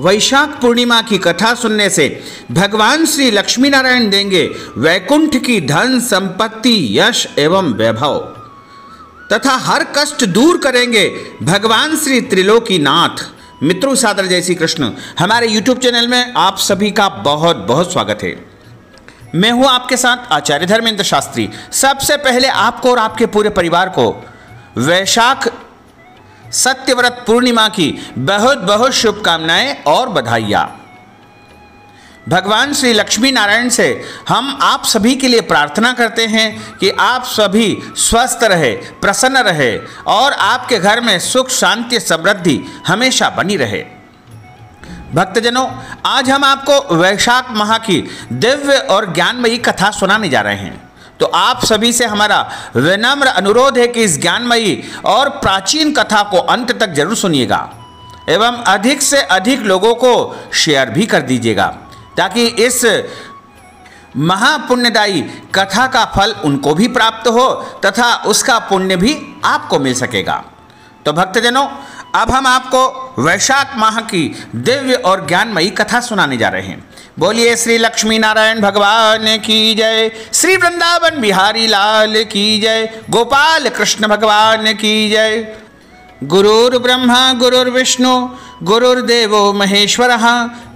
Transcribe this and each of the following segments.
वैशाख पूर्णिमा की कथा सुनने से भगवान श्री लक्ष्मी नारायण देंगे वैकुंठ की धन संपत्ति, यश एवं वैभव तथा हर कष्ट दूर करेंगे भगवान श्री त्रिलोकीनाथ। मित्रों, सादर जय श्री कृष्ण। हमारे YouTube चैनल में आप सभी का बहुत बहुत स्वागत है। मैं हूं आपके साथ आचार्य धर्मेंद्र शास्त्री। सबसे पहले आपको और आपके पूरे परिवार को वैशाख सत्यव्रत पूर्णिमा की बहुत बहुत शुभकामनाएं और बधाइयाँ। भगवान श्री लक्ष्मी नारायण से हम आप सभी के लिए प्रार्थना करते हैं कि आप सभी स्वस्थ रहे, प्रसन्न रहे और आपके घर में सुख शांति समृद्धि हमेशा बनी रहे। भक्तजनों, आज हम आपको वैशाख माह की दिव्य और ज्ञानमयी कथा सुनाने जा रहे हैं। तो आप सभी से हमारा विनम्र अनुरोध है कि इस ज्ञानमयी और प्राचीन कथा को अंत तक जरूर सुनिएगा एवं अधिक से अधिक लोगों को शेयर भी कर दीजिएगा, ताकि इस महापुण्यदायी कथा का फल उनको भी प्राप्त हो तथा उसका पुण्य भी आपको मिल सकेगा। तो भक्तजनों, अब हम आपको वैशाख माह की दिव्य और ज्ञानमयी कथा सुनाने जा रहे हैं। बोलिए श्री लक्ष्मी नारायण भगवान की जय, श्री वृंदावन बिहारी लाल की जय, गोपाल कृष्ण भगवान की जय। गुरुर्ब्रह्मा गुरुर्विष्णु गुरुर्देवो महेश्वरः,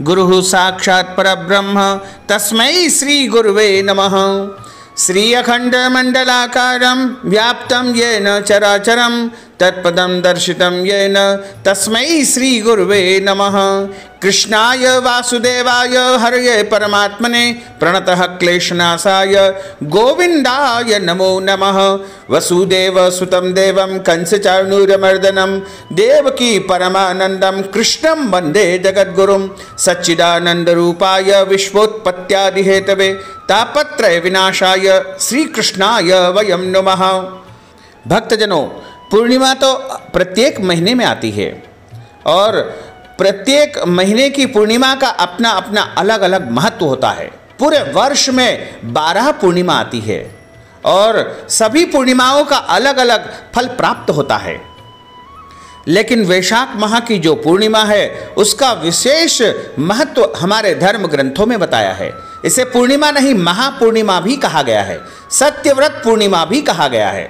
गुरुः साक्षात् परब्रह्म तस्मै श्री गुरुवे नमः। श्री अखंड मंडलाकारं व्याप्तं येन चराचरं तत्पदं दर्शितं येन तस्मै श्री गुरुवे नमः। कृष्णाय वासुदेवाय हरये परमात्मने प्रणतः क्लेशनाशाय गोविंदाय नमो नमः। वसुदेवसुतं देवं कंसचाणूरमर्दनं देवकी परमानन्दं कृष्णं वन्दे जगद्गुरुं। सच्चिदानन्दरूपाय विश्वोत्पत्त्यादिहेतवे तापत्रय विनाशाय श्रीकृष्णाय वयं नमः। भक्तजनों, पूर्णिमा तो प्रत्येक महीने में आती है और प्रत्येक महीने की पूर्णिमा का अपना अपना अलग अलग महत्व होता है। पूरे वर्ष में 12 पूर्णिमा आती है और सभी पूर्णिमाओं का अलग अलग फल प्राप्त होता है। लेकिन वैशाख माह की जो पूर्णिमा है उसका विशेष महत्व हमारे धर्म ग्रंथों में बताया है। इसे पूर्णिमा नहीं, महापूर्णिमा भी कहा गया है, सत्यव्रत पूर्णिमा भी कहा गया है,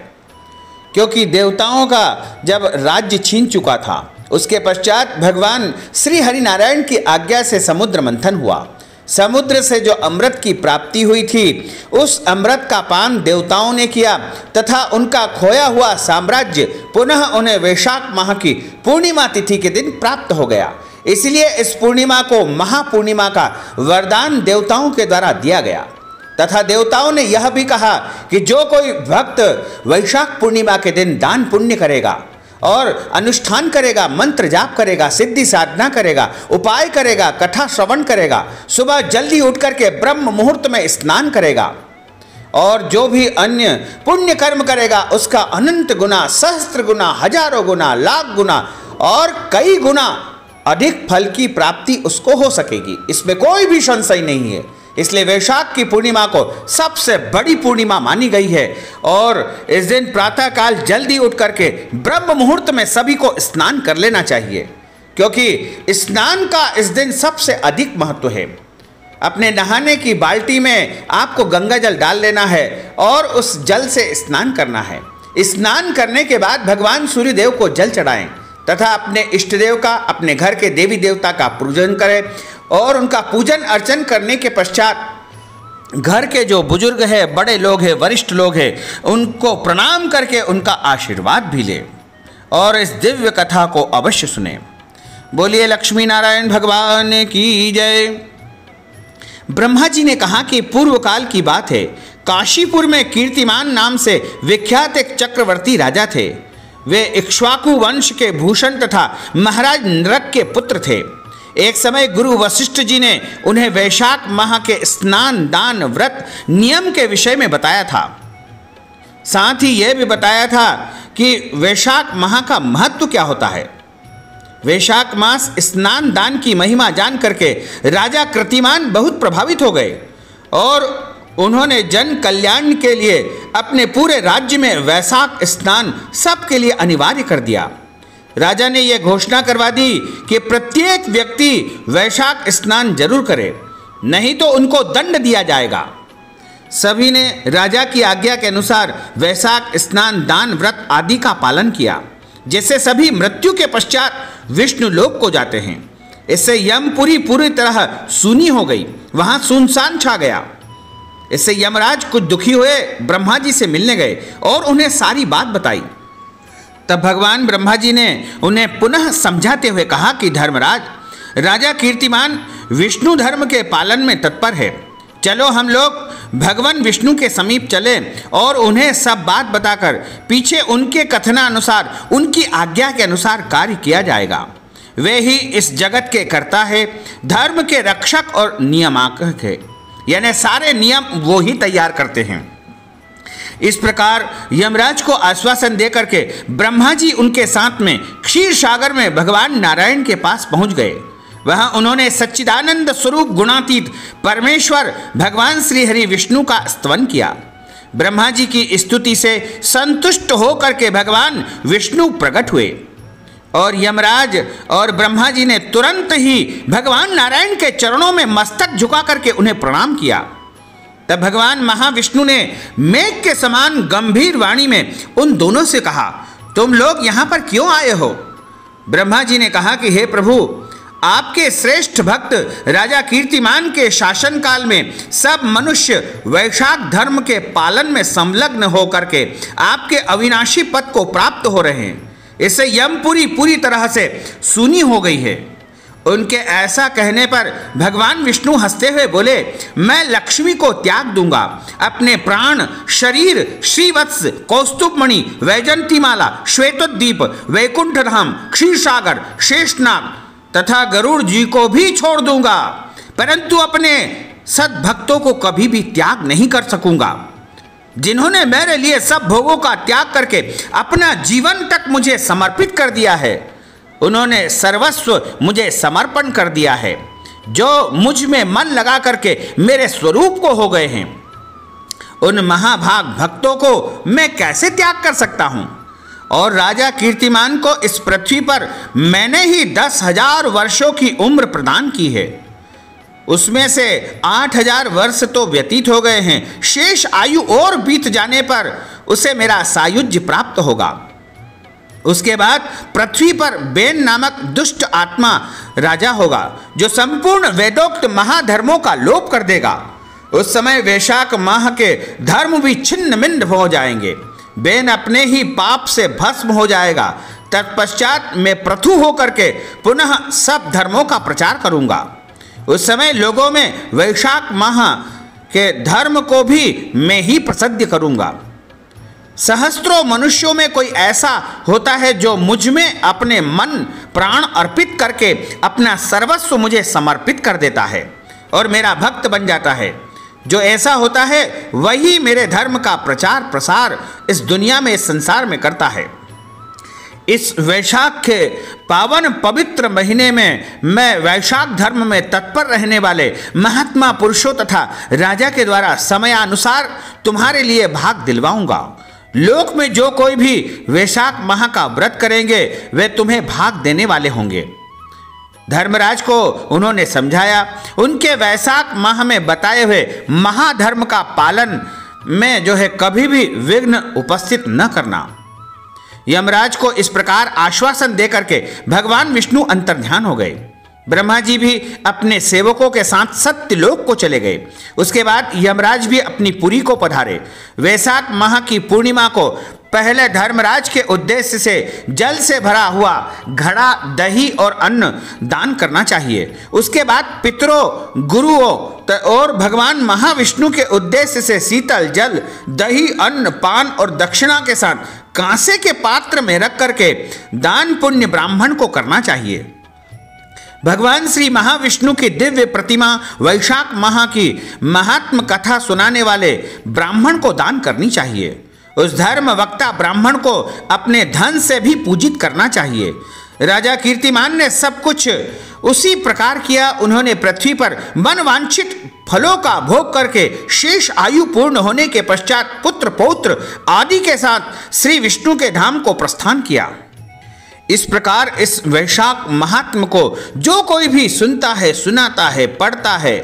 क्योंकि देवताओं का जब राज्य छीन चुका था उसके पश्चात भगवान श्री हरि नारायण की आज्ञा से समुद्र मंथन हुआ। समुद्र से जो अमृत की प्राप्ति हुई थी उस अमृत का पान देवताओं ने किया तथा उनका खोया हुआ साम्राज्य पुनः उन्हें वैशाख माह की पूर्णिमा तिथि के दिन प्राप्त हो गया। इसलिए इस पूर्णिमा को महापूर्णिमा का वरदान देवताओं के द्वारा दिया गया तथा देवताओं ने यह भी कहा कि जो कोई भक्त वैशाख पूर्णिमा के दिन दान पुण्य करेगा और अनुष्ठान करेगा, मंत्र जाप करेगा, सिद्धि साधना करेगा, उपाय करेगा, कथा श्रवण करेगा, सुबह जल्दी उठ करके ब्रह्म मुहूर्त में स्नान करेगा और जो भी अन्य पुण्य कर्म करेगा उसका अनंत गुना, सहस्त्र गुना, हजारों गुना, लाख गुना और कई गुना अधिक फल की प्राप्ति उसको हो सकेगी। इसमें कोई भी संशय नहीं है। इसलिए वैशाख की पूर्णिमा को सबसे बड़ी पूर्णिमा मानी गई है और इस दिन प्रातःकाल जल्दी उठ करके ब्रह्म मुहूर्त में सभी को स्नान कर लेना चाहिए, क्योंकि स्नान का इस दिन सबसे अधिक महत्व है। अपने नहाने की बाल्टी में आपको गंगा जल डाल लेना है और उस जल से स्नान करना है। स्नान करने के बाद भगवान सूर्यदेव को जल चढ़ाएं तथा अपने इष्ट देव का, अपने घर के देवी देवता का पूजन करें और उनका पूजन अर्चन करने के पश्चात घर के जो बुजुर्ग हैं, बड़े लोग हैं, वरिष्ठ लोग हैं, उनको प्रणाम करके उनका आशीर्वाद भी लें और इस दिव्य कथा को अवश्य सुने। बोलिए लक्ष्मी नारायण भगवान की जय। ब्रह्मा जी ने कहा कि पूर्व काल की बात है, काशीपुर में कीर्तिमान नाम से विख्यात एक चक्रवर्ती राजा थे। वे इक्ष्वाकु वंश के भूषण तथा महाराज नरक के पुत्र थे। एक समय गुरु वशिष्ठ जी ने उन्हें वैशाख माह के स्नान, दान, व्रत, नियम के विषय में बताया था। साथ ही यह भी बताया था कि वैशाख माह का महत्व क्या होता है। वैशाख मास स्नान दान की महिमा जान करके राजा कृतिमान बहुत प्रभावित हो गए और उन्होंने जन कल्याण के लिए अपने पूरे राज्य में वैशाख स्नान सबके लिए अनिवार्य कर दिया। राजा ने यह घोषणा करवा दी कि प्रत्येक व्यक्ति वैशाख स्नान जरूर करे, नहीं तो उनको दंड दिया जाएगा। सभी ने राजा की आज्ञा के अनुसार वैशाख स्नान, दान, व्रत आदि का पालन किया, जिससे सभी मृत्यु के पश्चात विष्णु लोक को जाते हैं। इससे यमपुरी पूरी तरह सूनी हो गई, वहां सुनसान छा गया। इससे यमराज कुछ दुखी हुए, ब्रह्मा जी से मिलने गए और उन्हें सारी बात बताई। तब भगवान ब्रह्मा जी ने उन्हें पुनः समझाते हुए कहा कि धर्मराज, राजा कीर्तिमान विष्णु धर्म के पालन में तत्पर है। चलो हम लोग भगवान विष्णु के समीप चले और उन्हें सब बात बताकर पीछे उनके कथनानुसार, उनकी आज्ञा के अनुसार कार्य किया जाएगा। वे ही इस जगत के कर्ता है, धर्म के रक्षक और नियामक है, यानी सारे नियम वो ही तैयार करते हैं। इस प्रकार यमराज को आश्वासन देकर के ब्रह्मा जी उनके साथ में क्षीर सागर में भगवान नारायण के पास पहुंच गए। वहां उन्होंने सच्चिदानंद स्वरूप गुणातीत परमेश्वर भगवान श्री हरि विष्णु का स्तवन किया। ब्रह्मा जी की स्तुति से संतुष्ट होकर के भगवान विष्णु प्रकट हुए और यमराज और ब्रह्मा जी ने तुरंत ही भगवान नारायण के चरणों में मस्तक झुका करके उन्हें प्रणाम किया। तब भगवान महाविष्णु ने मेघ के समान गंभीर वाणी में उन दोनों से कहा, तुम लोग यहाँ पर क्यों आए हो? ब्रह्मा जी ने कहा कि हे प्रभु, आपके श्रेष्ठ भक्त राजा कीर्तिमान के शासन काल में सब मनुष्य वैशाख धर्म के पालन में संलग्न होकर के आपके अविनाशी पद को प्राप्त हो रहे हैं। इससे यमपुरी पूरी तरह से सूनी हो गई है। उनके ऐसा कहने पर भगवान विष्णु हंसते हुए बोले, मैं लक्ष्मी को त्याग दूंगा, अपने प्राण, शरीर, श्रीवत्स, कौस्तुभमणि, वैजंतीमाला, श्वेतोद्दीप, वैकुंठ धाम, क्षीरसागर, शेषनाग तथा गरुड़ जी को भी छोड़ दूंगा, परंतु अपने सद्भक्तों को कभी भी त्याग नहीं कर सकूंगा। जिन्होंने मेरे लिए सब भोगों का त्याग करके अपना जीवन तक मुझे समर्पित कर दिया है, उन्होंने सर्वस्व मुझे समर्पण कर दिया है। जो मुझ में मन लगा करके मेरे स्वरूप को हो गए हैं, उन महाभाग भक्तों को मैं कैसे त्याग कर सकता हूं? और राजा कीर्तिमान को इस पृथ्वी पर मैंने ही 10,000 वर्षों की उम्र प्रदान की है। उसमें से 8,000 वर्ष तो व्यतीत हो गए हैं, शेष आयु और बीत जाने पर उसे मेरा सायुज्य प्राप्त होगा। उसके बाद पृथ्वी पर बेन नामक दुष्ट आत्मा राजा होगा, जो संपूर्ण वेदोक्त महाधर्मों का लोप कर देगा। उस समय वैशाख माह के धर्म भी छिन्न भिन्न हो जाएंगे। बेन अपने ही पाप से भस्म हो जाएगा। तत्पश्चात मैं पृथु होकर के पुनः सब धर्मों का प्रचार करूंगा। उस समय लोगों में वैशाख माह के धर्म को भी मैं ही प्रसिद्ध करूंगा। सहस्त्रों मनुष्यों में कोई ऐसा होता है जो मुझ में अपने मन प्राण अर्पित करके अपना सर्वस्व मुझे समर्पित कर देता है और मेरा भक्त बन जाता है। जो ऐसा होता है वही मेरे धर्म का प्रचार प्रसार इस दुनिया में, इस संसार में करता है। इस वैशाख के पावन पवित्र महीने में मैं वैशाख धर्म में तत्पर रहने वाले महात्मा पुरुषों तथा राजा के द्वारा समयानुसार तुम्हारे लिए भाग दिलवाऊंगा। लोक में जो कोई भी वैशाख माह का व्रत करेंगे वे तुम्हें भाग देने वाले होंगे। धर्मराज को उन्होंने समझाया, उनके वैशाख माह में बताए हुए महाधर्म का पालन में जो है कभी भी विघ्न उपस्थित न करना। यमराज को इस प्रकार आश्वासन देकर के भगवान विष्णु अंतर्ध्यान हो गए। ब्रह्मा जी भी अपने सेवकों के साथ सत्यलोक को चले गए। उसके बाद यमराज भी अपनी पुरी को पधारे। वैशाख माह की पूर्णिमा को पहले धर्मराज के उद्देश्य से जल से भरा हुआ घड़ा, दही और अन्न दान करना चाहिए। उसके बाद पितरों, गुरुओं और भगवान महाविष्णु के उद्देश्य से शीतल जल, दही, अन्न, पान और दक्षिणा के साथ कांसे के पात्र में रख करके दान पुण्य ब्राह्मण को करना चाहिए। भगवान श्री महाविष्णु की दिव्य प्रतिमा वैशाख माह की महात्म कथा सुनाने वाले ब्राह्मण को दान करनी चाहिए। उस धर्म वक्ता ब्राह्मण को अपने धन से भी पूजित करना चाहिए। राजा कीर्तिमान ने सब कुछ उसी प्रकार किया। उन्होंने पृथ्वी पर मनवांछित फलों का भोग करके शेष आयु पूर्ण होने के पश्चात पुत्र पौत्र आदि के साथ श्री विष्णु के धाम को प्रस्थान किया। इस प्रकार इस वैशाख महात्म को जो कोई भी सुनता है, सुनाता है, पढ़ता है,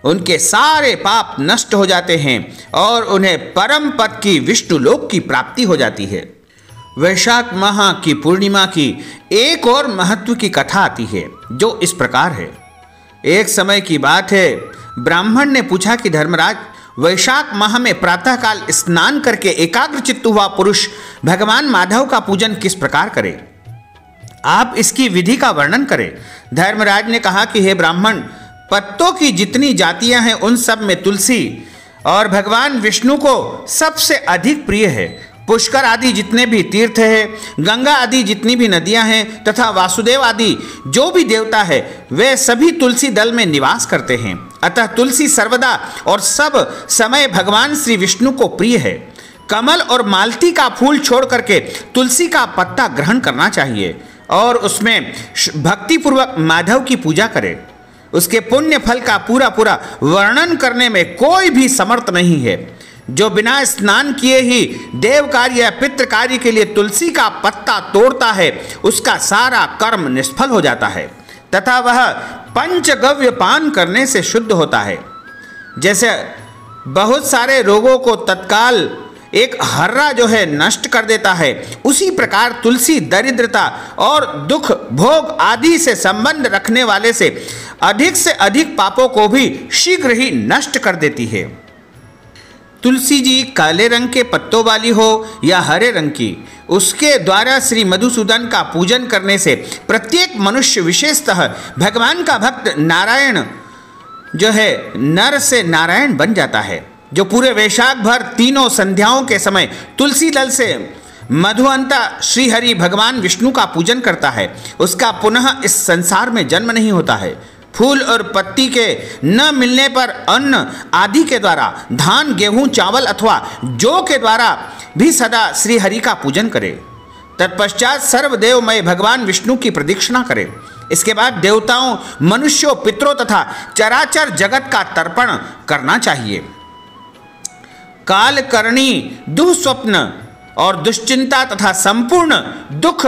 उनके सारे पाप नष्ट हो जाते हैं और उन्हें परम पद की विष्णु लोक की प्राप्ति हो जाती है। वैशाख माह की पूर्णिमा की एक और महत्व की कथा आती है जो इस प्रकार है। एक समय की बात है, ब्राह्मण ने पूछा कि धर्मराज, वैशाख माह में प्रातःकाल स्नान करके एकाग्रचित्त हुआ पुरुष भगवान माधव का पूजन किस प्रकार करे? आप इसकी विधि का वर्णन करें। धर्मराज ने कहा कि हे ब्राह्मण, पत्तों की जितनी जातियां हैं उन सब में तुलसी और भगवान विष्णु को सबसे अधिक प्रिय है। पुष्कर आदि जितने भी तीर्थ हैं, गंगा आदि जितनी भी नदियां हैं तथा वासुदेव आदि जो भी देवता है वे सभी तुलसी दल में निवास करते हैं। अतः तुलसी सर्वदा और सब समय भगवान श्री विष्णु को प्रिय है। कमल और मालती का फूल छोड़ करके तुलसी का पत्ता ग्रहण करना चाहिए और उसमें भक्तिपूर्वक माधव की पूजा करें। उसके पुण्य फल का पूरा पूरा वर्णन करने में कोई भी समर्थ नहीं है। जो बिना स्नान किए ही देव कार्य या पितृ कार्य के लिए तुलसी का पत्ता तोड़ता है उसका सारा कर्म निष्फल हो जाता है तथा वह पंचगव्य पान करने से शुद्ध होता है। जैसे बहुत सारे रोगों को तत्काल एक हर्रा जो है नष्ट कर देता है, उसी प्रकार तुलसी दरिद्रता और दुख भोग आदि से संबंध रखने वाले से अधिक पापों को भी शीघ्र ही नष्ट कर देती है। तुलसी जी काले रंग के पत्तों वाली हो या हरे रंग की, उसके द्वारा श्री मधुसूदन का पूजन करने से प्रत्येक मनुष्य, विशेषतः भगवान का भक्त नारायण जो है नर से नारायण बन जाता है। जो पूरे वैशाख भर तीनों संध्याओं के समय तुलसी दल से मधुअंता श्री हरि भगवान विष्णु का पूजन करता है, उसका पुनः इस संसार में जन्म नहीं होता है। फूल और पत्ती के न मिलने पर अन्न आदि के द्वारा, धान, गेहूं, चावल अथवा जौ के द्वारा भी सदा श्री हरि का पूजन करे। तत्पश्चात सर्वदेवमय भगवान विष्णु की प्रदक्षिणा करे। इसके बाद देवताओं, मनुष्यों, पितरों तथा चराचर जगत का तर्पण करना चाहिए। कालकर्णी दुःस्वप्न और दुश्चिंता तथा संपूर्ण दुख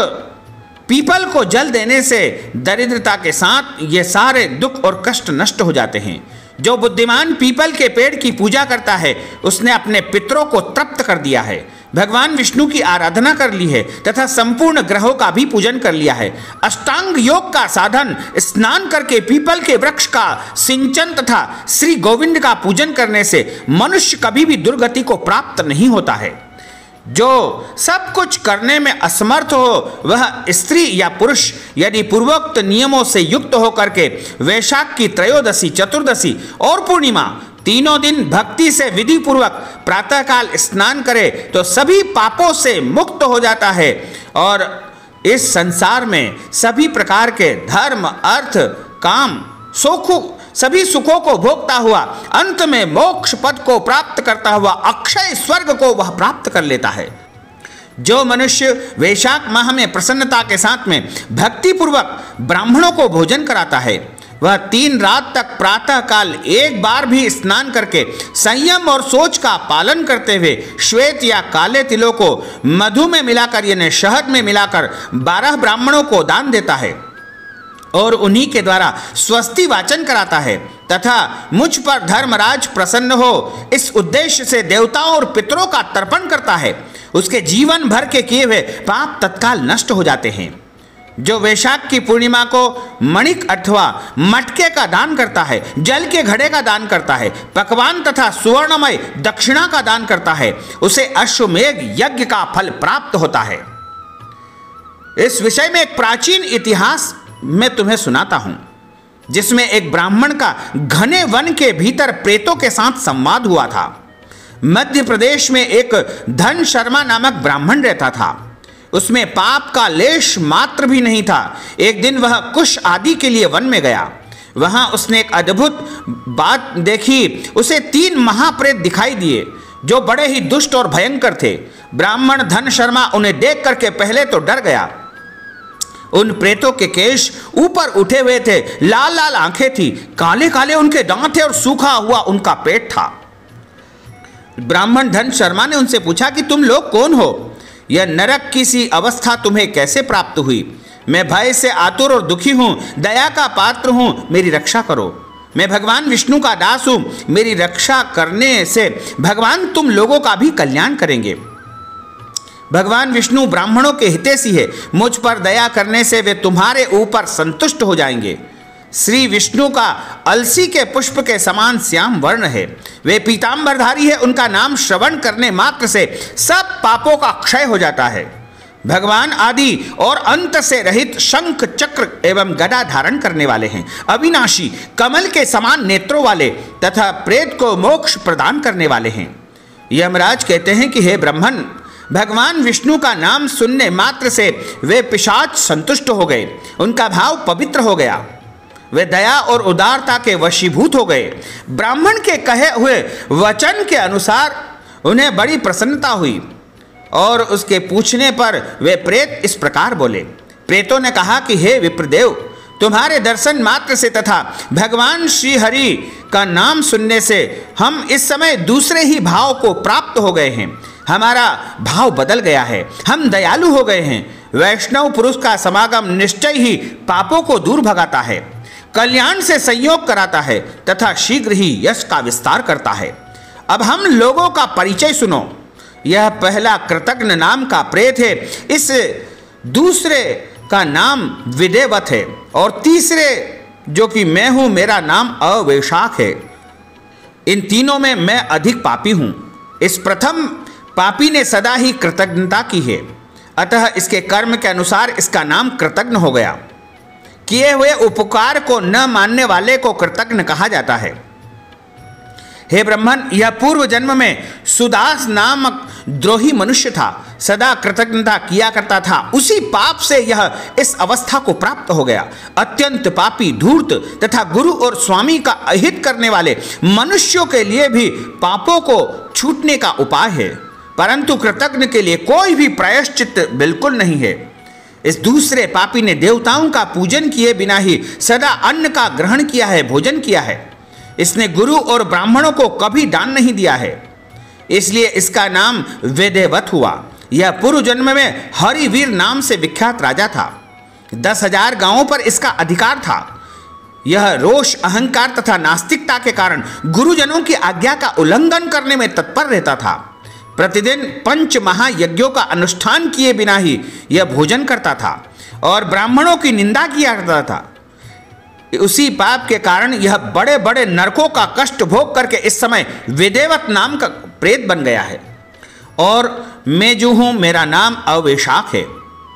पीपल को जल देने से दरिद्रता के साथ ये सारे दुख और कष्ट नष्ट हो जाते हैं। जो बुद्धिमान पीपल के पेड़ की पूजा करता है उसने अपने पितरों को तृप्त कर दिया है, भगवान विष्णु की आराधना कर ली है तथा संपूर्ण ग्रहों का भी पूजन कर लिया है। अष्टांग योग का साधन स्नान करके पीपल के वृक्ष का सिंचन तथा श्री गोविंद का पूजन करने से मनुष्य कभी भी दुर्गति को प्राप्त नहीं होता है। जो सब कुछ करने में असमर्थ हो वह स्त्री या पुरुष यदि पूर्वोक्त नियमों से युक्त होकर के वैशाख की त्रयोदशी, चतुर्दशी और पूर्णिमा तीनों दिन भक्ति से विधि पूर्वक प्रातःकाल स्नान करे तो सभी पापों से मुक्त हो जाता है और इस संसार में सभी प्रकार के धर्म, अर्थ, काम, सभी सुखों को भोगता हुआ अंत में मोक्ष पद को प्राप्त करता हुआ अक्षय स्वर्ग को वह प्राप्त कर लेता है। जो मनुष्य वैशाख माह में प्रसन्नता के साथ में भक्ति पूर्वक ब्राह्मणों को भोजन कराता है वह 3 रात तक प्रातः काल एक बार भी स्नान करके संयम और सोच का पालन करते हुए श्वेत या काले तिलों को मधु में मिलाकर यानी शहद में मिलाकर 12 ब्राह्मणों को दान देता है और उन्हीं के द्वारा स्वस्ति वाचन कराता है तथा मुझ पर धर्मराज प्रसन्न हो इस उद्देश्य से देवताओं और पितरों का तर्पण करता है, उसके जीवन भर के किए हुए पाप तत्काल नष्ट हो जाते हैं। जो वैशाख की पूर्णिमा को मणिक अथवा मटके का दान करता है, जल के घड़े का दान करता है, पकवान तथा सुवर्णमय दक्षिणा का दान करता है, उसे अश्वमेघ यज्ञ का फल प्राप्त होता है। इस विषय में एक प्राचीन इतिहास मैं तुम्हें सुनाता हूं जिसमें एक ब्राह्मण का घने वन के भीतर प्रेतों के साथ संवाद हुआ था। मध्य प्रदेश में एक धन शर्मा नामक ब्राह्मण रहता था। उसमें पाप का लेश मात्र भी नहीं था। एक दिन वह कुश आदि के लिए वन में गया। वहां उसने एक अद्भुत बात देखी। उसे 3 महाप्रेत दिखाई दिए जो बड़े ही दुष्ट और भयंकर थे। ब्राह्मण धन शर्मा उन्हें देख करके पहले तो डर गया। उन प्रेतों के केश ऊपर उठे हुए थे, लाल लाल आंखें थी, काले काले उनके दांत थे और सूखा हुआ उनका पेट था। ब्राह्मण धन शर्मा ने उनसे पूछा कि तुम लोग कौन हो? यह नरक की सी अवस्था तुम्हें कैसे प्राप्त हुई? मैं भय से आतुर और दुखी हूँ, दया का पात्र हूँ, मेरी रक्षा करो। मैं भगवान विष्णु का दास हूँ, मेरी रक्षा करने से भगवान तुम लोगों का भी कल्याण करेंगे। भगवान विष्णु ब्राह्मणों के हितैषी है, मुझ पर दया करने से वे तुम्हारे ऊपर संतुष्ट हो जाएंगे। श्री विष्णु का अलसी के पुष्प के समान श्याम वर्ण है, वे पीतांबरधारी है, उनका नाम श्रवण करने मात्र से सब पापों का क्षय हो जाता है। भगवान आदि और अंत से रहित शंख चक्र एवं गदा धारण करने वाले हैं, अविनाशी कमल के समान नेत्रों वाले तथा प्रेत को मोक्ष प्रदान करने वाले हैं। यमराज कहते हैं कि हे ब्राह्मण, भगवान विष्णु का नाम सुनने मात्र से वे पिशाच संतुष्ट हो गए, उनका भाव पवित्र हो गया, वे दया और उदारता के वशीभूत हो गए। ब्राह्मण के कहे हुए वचन के अनुसार उन्हें बड़ी प्रसन्नता हुई और उसके पूछने पर वे प्रेत इस प्रकार बोले। प्रेतों ने कहा कि हे विप्रदेव, तुम्हारे दर्शन मात्र से तथा भगवान श्री हरि का नाम सुनने से हम इस समय दूसरे ही भाव को प्राप्त हो गए हैं, हमारा भाव बदल गया है, हम दयालु हो गए हैं। वैष्णव पुरुष का समागम निश्चय ही पापों को दूर भगाता है, कल्याण से संयोग कराता है तथा शीघ्र ही यश का विस्तार करता है। अब हम लोगों का परिचय सुनो। यह पहला कृतघ्न नाम का प्रेत है, इस दूसरे का नाम विदेवत है और तीसरे जो कि मैं हूं, मेरा नाम अवैशाख है। इन तीनों में मैं अधिक पापी हूं। इस प्रथम पापी ने सदा ही कृतज्ञता की है, अतः इसके कर्म के अनुसार इसका नाम कृतघ्न हो गया। किए हुए उपकार को न मानने वाले को कृतघ्न कहा जाता है। हे ब्राह्मण, यह पूर्व जन्म में सुदास नामक द्रोही मनुष्य था, सदा कृतज्ञता किया करता था, उसी पाप से यह इस अवस्था को प्राप्त हो गया। अत्यंत पापी, धूर्त तथा गुरु और स्वामी का अहित करने वाले मनुष्यों के लिए भी पापों को छूटने का उपाय है, परंतु कृतज्ञ के लिए कोई भी प्रायश्चित बिल्कुल नहीं है। इस दूसरे पापी ने देवताओं का पूजन किए बिना ही सदा अन्न का ग्रहण किया है, भोजन किया है। इसने गुरु और ब्राह्मणों को कभी दान नहीं दिया है, इसलिए इसका नाम वेदेवत हुआ। यह पूर्व जन्म में हरिवीर नाम से विख्यात राजा था। 10,000 गांवों पर इसका अधिकार था। यह रोष, अहंकार तथा नास्तिकता के कारण गुरुजनों की आज्ञा का उल्लंघन करने में तत्पर रहता था। प्रतिदिन 5 महायज्ञों का अनुष्ठान किए बिना ही यह भोजन करता था और ब्राह्मणों की निंदा किया करता था। उसी पाप के कारण यह बड़े बड़े नरकों का कष्ट भोग करके इस समय वेदेवत नाम का प्रेत बन गया है। और मैं जो हूँ, मेरा नाम अवैशाख है,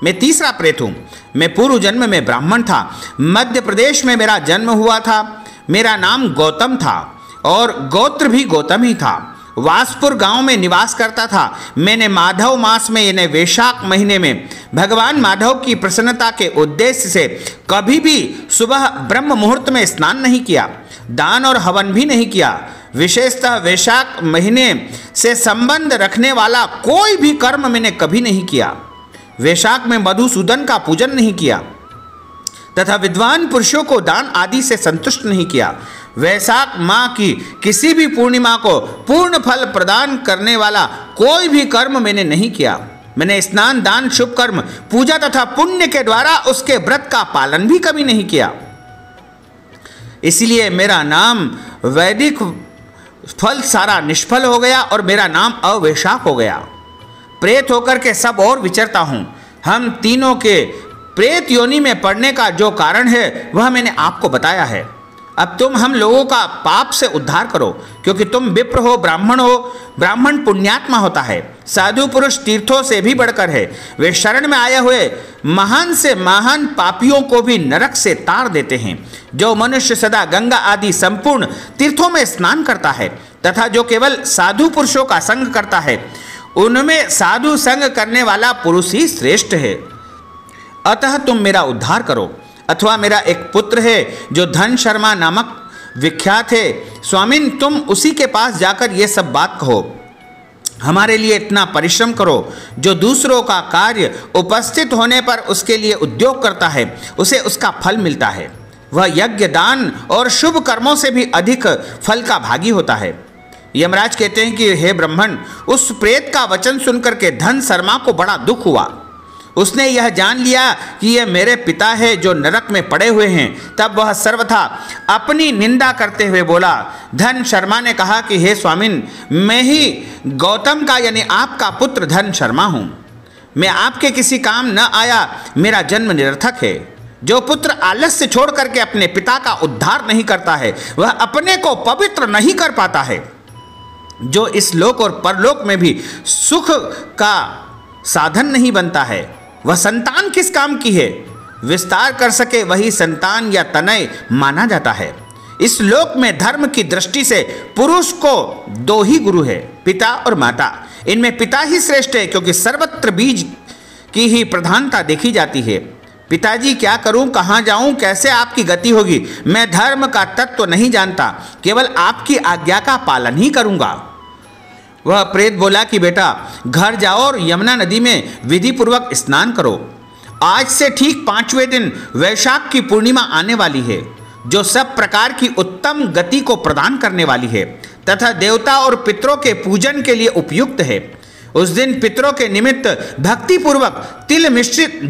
मैं तीसरा प्रेत हूँ। मैं पूर्व जन्म में ब्राह्मण था, मध्य प्रदेश में मेरा जन्म हुआ था, मेरा नाम गौतम था और गोत्र भी गौतम ही था। वासपुर गांव में निवास करता था। मैंने माधव मास में यानी वैशाख महीने में भगवान माधव की प्रसन्नता के उद्देश्य से कभी भी सुबह ब्रह्म मुहूर्त में स्नान नहीं किया, दान और हवन भी नहीं किया। विशेषतः वैशाख महीने से संबंध रखने वाला कोई भी कर्म मैंने कभी नहीं किया। वैशाख में मधुसूदन का पूजन नहीं किया तथा विद्वान पुरुषों को दान आदि से संतुष्ट नहीं किया। वैशाख माह की किसी भी पूर्णिमा को पूर्ण फल प्रदान करने वाला कोई भी कर्म मैंने नहीं किया। मैंने स्नान, दान, शुभ कर्म, पूजा तथा पुण्य के द्वारा उसके व्रत का पालन भी कभी नहीं किया। इसलिए मेरा नाम वैदिक फल सारा निष्फल हो गया और मेरा नाम अवैशाख हो गया। प्रेत होकर के सब और विचरता हूँ। हम तीनों के प्रेत योनि में पड़ने का जो कारण है वह मैंने आपको बताया है। अब तुम हम लोगों का पाप से उद्धार करो, क्योंकि तुम विप्र हो, ब्राह्मण हो। ब्राह्मण पुण्यात्मा होता है, साधु पुरुष तीर्थों से भी बढ़कर है। वे शरण में आए हुए महान से महान पापियों को भी नरक से तार देते हैं। जो मनुष्य सदा गंगा आदि संपूर्ण तीर्थों में स्नान करता है तथा जो केवल साधु पुरुषों का संग करता है, उनमें साधु संग करने वाला पुरुष ही श्रेष्ठ है। अतः तुम मेरा उद्धार करो। अथवा मेरा एक पुत्र है जो धन शर्मा नामक विख्यात है, स्वामिन तुम उसी के पास जाकर ये सब बात कहो। हमारे लिए इतना परिश्रम करो। जो दूसरों का कार्य उपस्थित होने पर उसके लिए उद्योग करता है, उसे उसका फल मिलता है। वह यज्ञ, दान और शुभ कर्मों से भी अधिक फल का भागी होता है। यमराज कहते हैं कि हे ब्राह्मण, उस प्रेत का वचन सुनकर के धन शर्मा को बड़ा दुख हुआ। उसने यह जान लिया कि यह मेरे पिता है जो नरक में पड़े हुए हैं। तब वह सर्वथा अपनी निंदा करते हुए बोला। धन शर्मा ने कहा कि हे स्वामिन, मैं ही गौतम का यानी आपका पुत्र धन शर्मा हूँ। मैं आपके किसी काम न आया, मेरा जन्म निरर्थक है। जो पुत्र आलस्य छोड़ करके अपने पिता का उद्धार नहीं करता है, वह अपने को पवित्र नहीं कर पाता है। जो इस लोक और परलोक में भी सुख का साधन नहीं बनता है, वह संतान किस काम की है? विस्तार कर सके वही संतान या तनय माना जाता है। इस लोक में धर्म की दृष्टि से पुरुष को दो ही गुरु है, पिता और माता। इनमें पिता ही श्रेष्ठ है, क्योंकि सर्वत्र बीज की ही प्रधानता देखी जाती है। पिताजी, क्या करूं, कहाँ जाऊं, कैसे आपकी गति होगी? मैं धर्म का तत्व नहीं जानता, केवल आपकी आज्ञा का पालन ही करूंगा। वह प्रेत बोला कि बेटा, घर जाओ और यमुना नदी में विधि पूर्वक स्नान करो। आज से ठीक 5वें दिन वैशाख की पूर्णिमा आने वाली है, जो सब प्रकार की उत्तम गति को प्रदान करने वाली है तथा देवता और पितरों के पूजन के लिए उपयुक्त है। उस दिन पितरों के निमित्त भक्ति पूर्वक तिल मिश्रित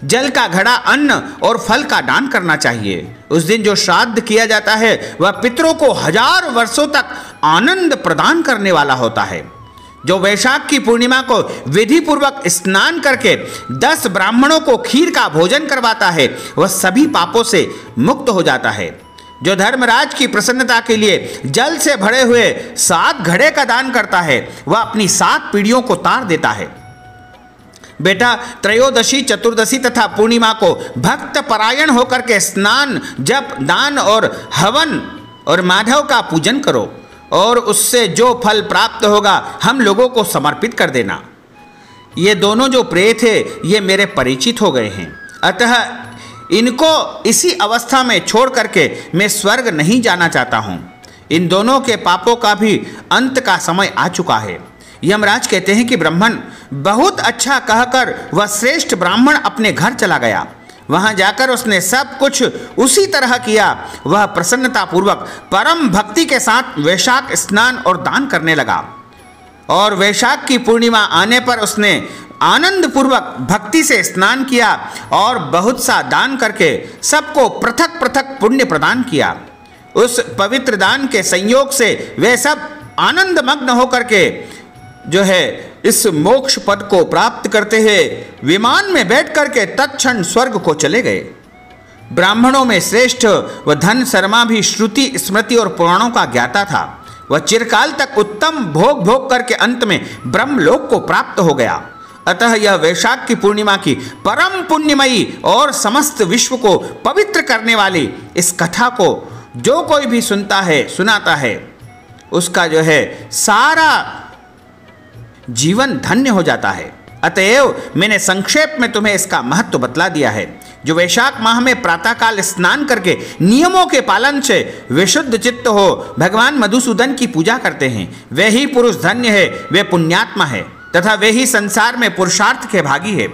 जल का घड़ा, अन्न और फल का दान करना चाहिए। उस दिन जो श्राद्ध किया जाता है वह पितरों को 1000 वर्षों तक आनंद प्रदान करने वाला होता है। जो वैशाख की पूर्णिमा को विधि पूर्वक स्नान करके 10 ब्राह्मणों को खीर का भोजन करवाता है, वह सभी पापों से मुक्त हो जाता है। जो धर्मराज की प्रसन्नता के लिए जल से भरे हुए 7 घड़े का दान करता है, वह अपनी 7 पीढ़ियों को तार देता है। बेटा, त्रयोदशी, चतुर्दशी तथा पूर्णिमा को भक्त परायण होकर के स्नान, जप, दान और हवन और माधव का पूजन करो, और उससे जो फल प्राप्त होगा हम लोगों को समर्पित कर देना। ये दोनों जो प्रेत है, ये मेरे परिचित हो गए हैं, अतः इनको इसी अवस्था में छोड़ करके मैं स्वर्ग नहीं जाना चाहता हूँ। इन दोनों के पापों का भी अंत का समय आ चुका है। यमराज कहते हैं कि ब्राह्मण, बहुत अच्छा कहकर वह श्रेष्ठ ब्राह्मण अपने घर चला गया। वहां जाकर उसने सब कुछ उसी तरह किया। वह प्रसन्नतापूर्वक परम भक्ति के साथ वैशाख स्नान और दान करने लगा, और वैशाख की पूर्णिमा आने पर उसने आनंद पूर्वक भक्ति से स्नान किया और बहुत सा दान करके सबको पृथक पृथक पुण्य प्रदान किया। उस पवित्र दान के संयोग से वे सब आनंद मग्न होकर के जो है इस मोक्ष पद को प्राप्त करते हुए विमान में बैठ करके तत्क्षण स्वर्ग को चले गए। ब्राह्मणों में श्रेष्ठ वह धन शर्मा भी श्रुति, स्मृति और पुराणों का ज्ञाता था। वह चिरकाल तक उत्तम भोग करके अंत में ब्रह्मलोक को प्राप्त हो गया। अतः यह वैशाख की पूर्णिमा की परम पुण्यमयी और समस्त विश्व को पवित्र करने वाली इस कथा को जो कोई भी सुनता है, सुनाता है, उसका जो है सारा जीवन धन्य हो जाता है। अतएव मैंने संक्षेप में तुम्हें इसका महत्व बतला दिया है। जो वैशाख माह में प्रातःकाल स्नान करके नियमों के पालन से विशुद्ध चित्त हो भगवान मधुसूदन की पूजा करते हैं, वे ही पुरुष धन्य है, वे पुण्यात्मा है तथा वे ही संसार में पुरुषार्थ के भागी है।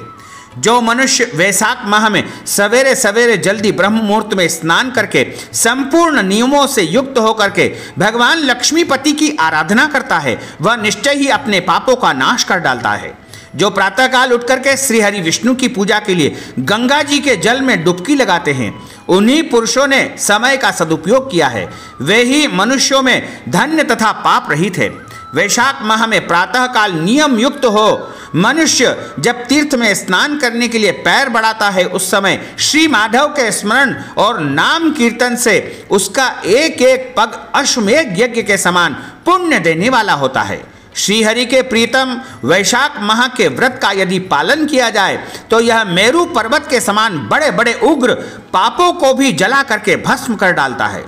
जो मनुष्य वैशाख माह में सवेरे सवेरे जल्दी ब्रह्म मुहूर्त में स्नान करके संपूर्ण नियमों से युक्त होकर के भगवान लक्ष्मीपति की आराधना करता है, वह निश्चय ही अपने पापों का नाश कर डालता है। जो प्रातःकाल उठ करके श्री हरि विष्णु की पूजा के लिए गंगा जी के जल में डुबकी लगाते हैं, उन्हीं पुरुषों ने समय का सदुपयोग किया है। वे ही मनुष्यों में धन्य तथा पाप रहित है। वैशाख माह में प्रातःकाल नियम युक्त हो मनुष्य जब तीर्थ में स्नान करने के लिए पैर बढ़ाता है, उस समय श्री माधव के स्मरण और नाम कीर्तन से उसका एक एक पग अश्वमेध यज्ञ के समान पुण्य देने वाला होता है। श्रीहरि के प्रीतम वैशाख माह के व्रत का यदि पालन किया जाए तो यह मेरू पर्वत के समान बड़े बड़े उग्र पापों को भी जला करके भस्म कर डालता है।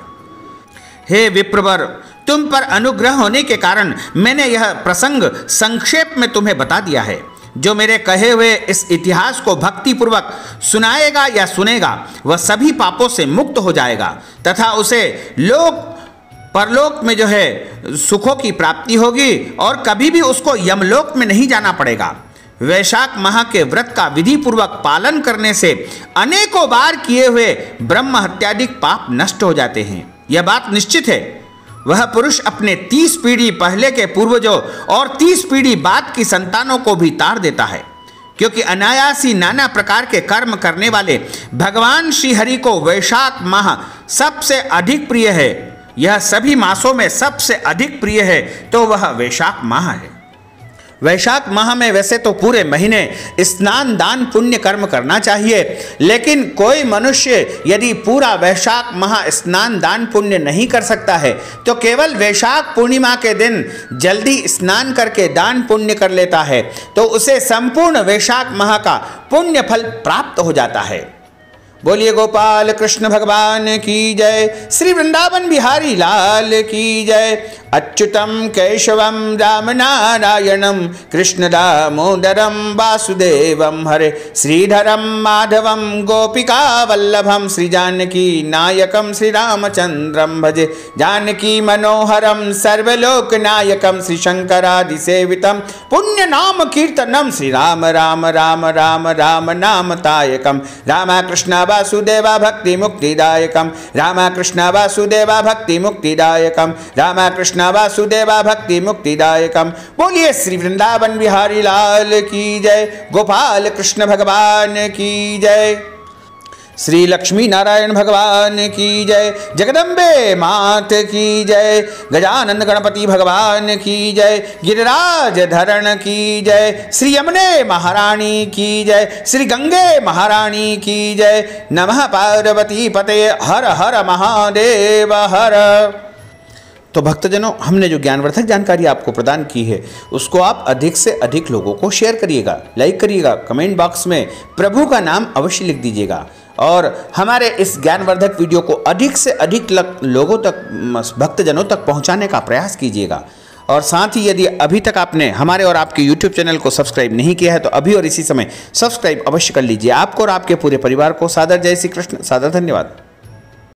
हे विप्रवर, तुम पर अनुग्रह होने के कारण मैंने यह प्रसंग संक्षेप में तुम्हें बता दिया है। जो मेरे कहे हुए इस इतिहास को भक्ति पूर्वक सुनाएगा या सुनेगा, वह सभी पापों से मुक्त हो जाएगा तथा उसे लोक परलोक में जो है सुखों की प्राप्ति होगी और कभी भी उसको यमलोक में नहीं जाना पड़ेगा। वैशाख माह के व्रत का विधि पूर्वक पालन करने से अनेकों बार किए हुए ब्रह्म हत्यादि पाप नष्ट हो जाते हैं। यह बात निश्चित है। वह पुरुष अपने 30 पीढ़ी पहले के पूर्वजों और 30 पीढ़ी बाद की संतानों को भी तार देता है, क्योंकि अनायास ही नाना प्रकार के कर्म करने वाले भगवान श्री हरि को वैशाख माह सबसे अधिक प्रिय है। यह सभी मासों में सबसे अधिक प्रिय है, तो वह वैशाख माह है। वैशाख माह में वैसे तो पूरे महीने स्नान दान पुण्य कर्म करना चाहिए, लेकिन कोई मनुष्य यदि पूरा वैशाख माह स्नान दान पुण्य नहीं कर सकता है तो केवल वैशाख पूर्णिमा के दिन जल्दी स्नान करके दान पुण्य कर लेता है तो उसे संपूर्ण वैशाख माह का पुण्य फल प्राप्त हो जाता है। बोलिए गोपाल कृष्ण भगवान की जय, श्री वृंदावन बिहारी लाल की जय। अच्युतम केशवम राम नारायणम कृष्ण दामोदरम वासुदेवम हरे, श्रीधरम माधवम गोपिका वल्लभम, श्री जानकी नायकम श्री रामचंद्रम भजे, जानकी मनोहरम सर्वलोक नायकम, श्री शंकरादि सेवितम पुण्य नाम कीर्तनम, श्री राम राम राम राम राम नाम तायकम, रामा कृष्ण वासुदेवा भक्ति मुक्तिदायकम, रामा कृष्ण वासुदेवा भक्ति मुक्तिदायकम, रामा कृष्ण वासुदेवा भक्ति मुक्तिदायकम। बोलिए श्री वृंदावन बिहारी लाल की जय, गोपाल कृष्ण भगवान की जय, श्री लक्ष्मी नारायण भगवान की जय, जगदम्बे मात की जय, गजानंद गणपति भगवान की जय, गिरिराज धरण की जय, श्री यमुने महारानी की जय, श्री गंगे महारानी की जय। नमः पार्वती पते, हर हर महादेव हर। तो भक्तजनों, हमने जो ज्ञानवर्धक जानकारी आपको प्रदान की है उसको आप अधिक से अधिक लोगों को शेयर करिएगा, लाइक करिएगा, कमेंट बॉक्स में प्रभु का नाम अवश्य लिख दीजिएगा और हमारे इस ज्ञानवर्धक वीडियो को अधिक से अधिक लोगों तक, भक्तजनों तक पहुंचाने का प्रयास कीजिएगा। और साथ ही यदि अभी तक आपने हमारे और आपके YouTube चैनल को सब्सक्राइब नहीं किया है तो अभी और इसी समय सब्सक्राइब अवश्य कर लीजिए। आपको और आपके पूरे परिवार को सादर जय श्री कृष्ण, सादर धन्यवाद।